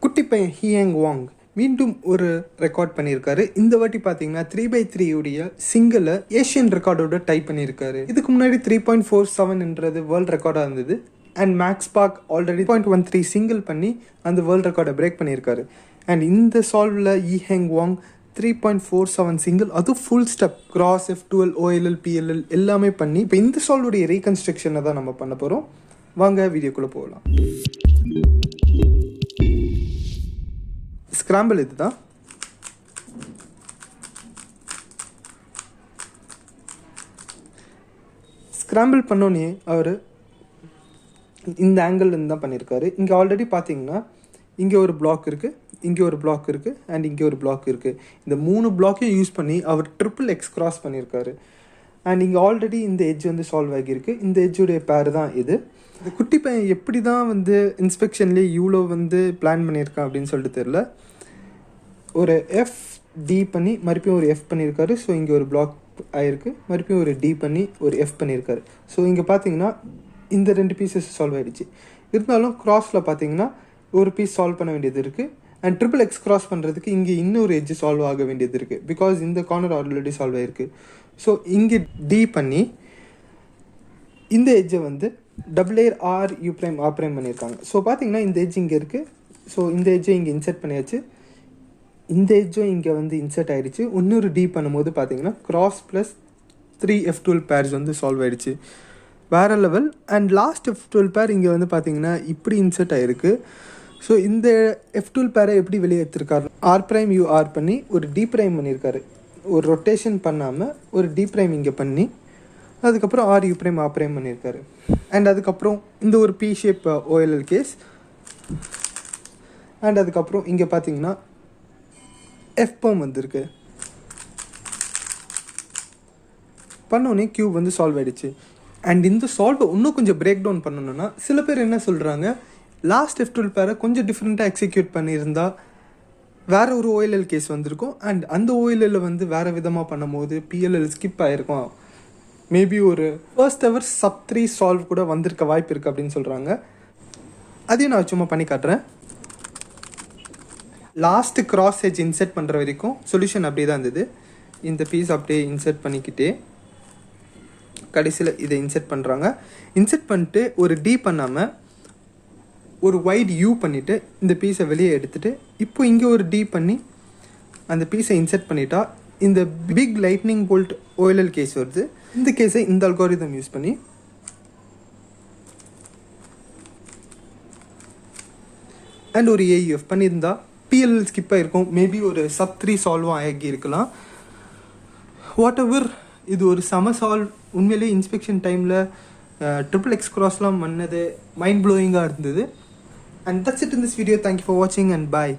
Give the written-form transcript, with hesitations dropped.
குட்டி பையன் Yiheng Wang மீண்டும் ஒரு ரெக்கார்ட் பண்ணியிருக்காரு. இந்த வாட்டி பார்த்தீங்கன்னா 3x3 உடைய சிங்கிளை ஏஷியன் ரெக்கார்டோட டைப் பண்ணியிருக்காரு. இதுக்கு முன்னாடி 3.47 வேர்ல்ட் ரெக்கார்டாக இருந்தது. And Max Park already 0.13 single பண்ணி அந்த வேர்ல்ட் ரெக்கார்டை பிரேக் பண்ணியிருக்காரு. அண்ட் இந்த சால்வில் Yiheng Wang 3.47 சிங்கிள், அதுவும் full step cross F2L OLL PLL எல்லாமே பண்ணி இப்போ இந்த சால்வுடைய ரீகன்ஸ்ட்ரக்ஷனை தான் நம்ம பண்ண போகிறோம். வாங்க வீடியோக்குள்ளே போகலாம். ஸ்கிராம்பிள் இதுதான். ஸ்கிராம்பிள் பண்ணோன்னே அவர் இந்த ஆங்கிள்லேருந்து தான் பண்ணியிருக்காரு. இங்கே ஆல்ரெடி பார்த்தீங்கன்னா இங்கே ஒரு பிளாக் இருக்குது, இங்கே ஒரு பிளாக் இருக்குது, அண்ட் இங்கே ஒரு பிளாக் இருக்குது. இந்த 3 பிளாக்கையும் யூஸ் பண்ணி அவர் XXX கிராஸ் பண்ணியிருக்காரு. அண்ட் இங்கே ஆல்ரெடி இந்த எட்ஜ் வந்து சால்வ் ஆகியிருக்கு. இந்த எட்ஜுடைய பேர் தான் இது. இந்த குட்டி பையன் எப்படி தான் வந்து இன்ஸ்பெக்ஷன்லேயே இவ்வளோ வந்து பிளான் பண்ணியிருக்கான் அப்படின்னு சொல்லிட்டு தெரில. ஒரு FD பண்ணி மறுபடியும் ஒரு F பண்ணியிருக்காரு. ஸோ இங்கே ஒரு பிளாக் ஆகிருக்கு. மறுபடியும் ஒரு D பண்ணி ஒரு F பண்ணியிருக்காரு. ஸோ இங்கே பார்த்தீங்கன்னா இந்த 2 பீசஸ் சால்வ் ஆகிடுச்சு. இருந்தாலும் கிராஸில் பார்த்தீங்கன்னா ஒரு பீஸ் சால்வ் பண்ண வேண்டியது இருக்குது. அண்ட் XXX கிராஸ் பண்ணுறதுக்கு இங்கே இன்னொரு எட்ஜ் சால்வ் ஆக வேண்டியது இருக்குது. பிகாஸ் இந்த கார்னர் ஆல்ரெடி சால்வ் ஆகிருக்கு. ஸோ இங்கே D பண்ணி இந்த எட்ஜை வந்து AR U' R' பண்ணியிருக்காங்க. ஸோ பார்த்தீங்கன்னா இந்த எட்ஜ் இங்கே இருக்குது. ஸோ இந்த எட்ஜை இங்கே இன்சர்ட் பண்ணியாச்சு. இந்த எட்ஜும் இங்கே வந்து இன்சர்ட் ஆகிடுச்சு. இன்னொரு D பண்ணும்போது பார்த்தீங்கன்னா கிராஸ் ப்ளஸ் 3 F2L பேர்ஸ் வந்து சால்வ் ஆகிடுச்சு. வேறு லெவல். அண்ட் லாஸ்ட் F2L பேர் இங்கே வந்து பார்த்தீங்கன்னா இப்படி இன்சர்ட் ஆகிருக்கு. ஸோ இந்த F2L பேரை எப்படி வெளியே எடுத்திருக்காரு? R' U R பண்ணி ஒரு D' பண்ணியிருக்காரு. ஒரு ரொட்டேஷன் பண்ணாமல் ஒரு D' இங்கே பண்ணி அதுக்கப்புறம் R U' R' பண்ணியிருக்காரு. அண்ட் அதுக்கப்புறம் இந்த ஒரு P shape OLL case. And அதுக்கப்புறம் இங்கே பார்த்தீங்கன்னா F' வந்துருக்கு. பண்ணோடனே கியூப் வந்து சால்வ் ஆகிடுச்சு. அண்ட் இந்த சால்வை இன்னும் கொஞ்சம் பிரேக் டவுன் பண்ணணுன்னா சில பேர் என்ன சொல்கிறாங்க, லாஸ்ட் F2L பேரை கொஞ்சம் டிஃப்ரெண்ட்டாக எக்ஸிக்யூட் பண்ணியிருந்தா வேறு ஒரு OLL கேஸ் வந்திருக்கும். அண்ட் அந்த OLL வந்து வேறு விதமாக பண்ணும் போது PLL ஸ்கிப் ஆகிருக்கும். மேபி ஒரு ஃபர்ஸ்ட் எவர் sub-3 சால்வ் கூட வந்திருக்க வாய்ப்பு இருக்குது அப்படின்னு சொல்கிறாங்க. அதையும் நான் சும்மா பண்ணி காட்டுறேன். லாஸ்ட்டு கிராஸ் எட்ஜ் இன்செர்ட் பண்ணுற வரைக்கும் சொல்யூஷன் அப்படியே தான் இருந்தது. இந்த பீஸ் அப்படியே இன்செர்ட் பண்ணிக்கிட்டே கடைசியில் இதை இன்செர்ட் பண்ணுறாங்க. இன்செர்ட் பண்ணிட்டு ஒரு D பண்ணாமல் ஒரு வைட் U பண்ணிவிட்டு இந்த பீஸை வெளியே எடுத்துகிட்டு இப்போ இங்கே ஒரு D பண்ணி அந்த பீஸை இன்செர்ட் பண்ணிட்டா இந்த big lightning bolt OLL case வருது. இந்த கேஸை இந்த அல்காரிதம் யூஸ் பண்ணி அண்ட் ஒரு AUF பண்ணியிருந்தா PLL ஸ்கிப் ஆகிருக்கும். மேபி ஒரு sub-3 சால்வும் ஆகி இருக்கலாம். வாட் எவர், இது ஒரு சம சால்வ். உண்மையிலே இன்ஸ்பெக்ஷன் டைமில் XXX கிராஸ்லாம் பண்ணது மைண்ட் ப்ளோயிங்காக இருந்தது. And that's it in this video. Thank you for வாட்சிங் அண்ட் பாய்.